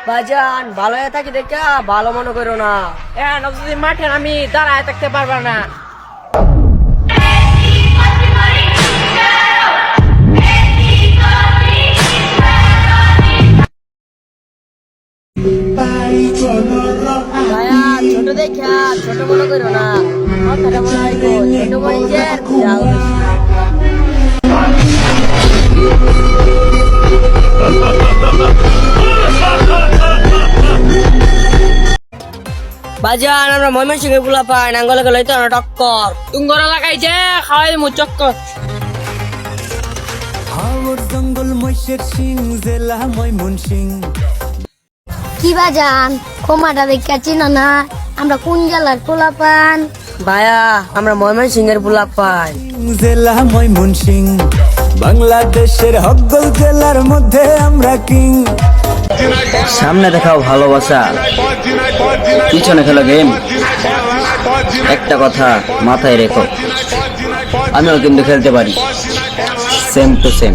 ভাইজান ভালো হয়ে থাকি দেখা ভালো মনে করো না। যদি মাঠে আমি দাঁড়ায় থাকতে পারবা না। ভাইয়া ছোট দেখা ছোট মনে করো না, কথাটা মনে হয় গো, ছোট মরিচের জাল বেশি। ভাইজান আমরা ময়মনসিংহে গুলা পাই নাঙ্গলে গেলে তো টক্কর। তুঙ্গরা লাগাই যে খাওয়াই মু চক্কর। হাওর জঙ্গল মৈশের সিং জেলা ময়মনসিং। কি বাজান কোমাটা দেখা চিনো না? আমরা কোন জেলার পোলাপান? ভাইয়া আমরা ময়মনসিংহের গুলা পাই। জেলা ময়মনসিং বাংলাদেশের হকগল জেলার মধ্যে আমরা কিং। সামনে দেখাও ভালোবাসা, পিছনে খেলো গেম। একটা কথা মাথায় রেখো, আমিও কিন্তু খেলতে পারি সেম টু সেম।